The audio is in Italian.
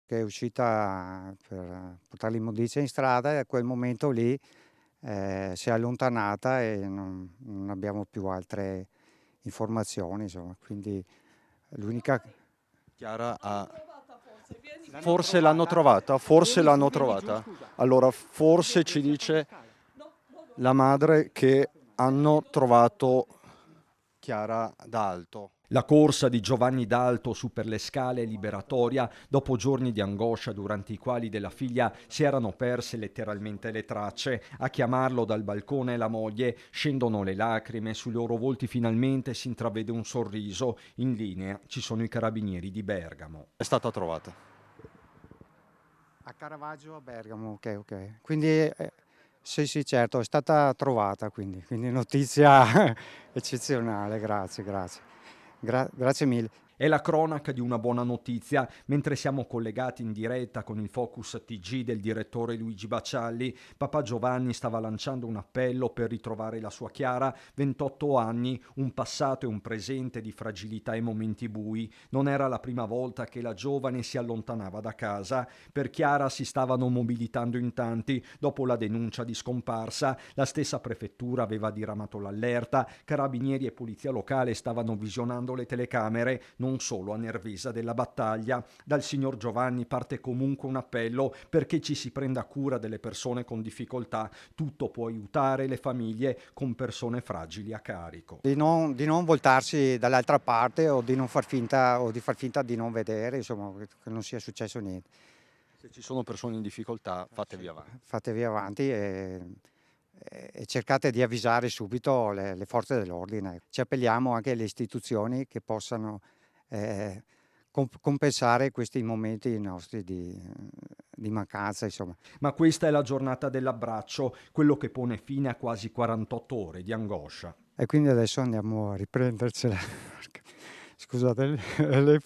che è uscita per portare l'immondizia in strada, e a quel momento lì si è allontanata e non abbiamo più altre informazioni, insomma. Quindi l'unica... Chiara ha... L'hanno Forse l'hanno trovata, forse Vieni su, l'hanno vieni giù, trovata. scusa. Allora, forse ci dice la madre che hanno trovato Chiara D'Alto. La corsa di Giovanni D'Alto su per le scale è liberatoria dopo giorni di angoscia durante i quali della figlia si erano perse letteralmente le tracce. A chiamarlo dal balcone la moglie, scendono le lacrime, sui loro volti finalmente si intravede un sorriso. In linea ci sono i carabinieri di Bergamo. È stata trovata. A Caravaggio, a Bergamo, ok. Quindi sì, sì, certo, è stata trovata, quindi notizia eccezionale, grazie, grazie. Grazie mille. È la cronaca di una buona notizia. Mentre siamo collegati in diretta con il Focus TG del direttore Luigi Baccialli, papà Giovanni stava lanciando un appello per ritrovare la sua Chiara, 28 anni, un passato e un presente di fragilità e momenti bui. Non era la prima volta che la giovane si allontanava da casa. Per Chiara si stavano mobilitando in tanti. Dopo la denuncia di scomparsa, la stessa prefettura aveva diramato l'allerta, carabinieri e polizia locale stavano visionando le telecamere, non solo a Nervesa della Battaglia. Dal signor Giovanni parte comunque un appello perché ci si prenda cura delle persone con difficoltà. Tutto può aiutare le famiglie con persone fragili a carico. Di non voltarsi dall'altra parte o di non far finta o di far finta di non vedere, insomma, che non sia successo niente. Se ci sono persone in difficoltà, fatevi avanti. Fatevi avanti e cercate di avvisare subito le forze dell'ordine. Ci appelliamo anche alle istituzioni che possano compensare questi momenti nostri di mancanza, insomma. Ma questa è la giornata dell'abbraccio, quello che pone fine a quasi 48 ore di angoscia. E quindi adesso andiamo a riprendercela. Scusate, lei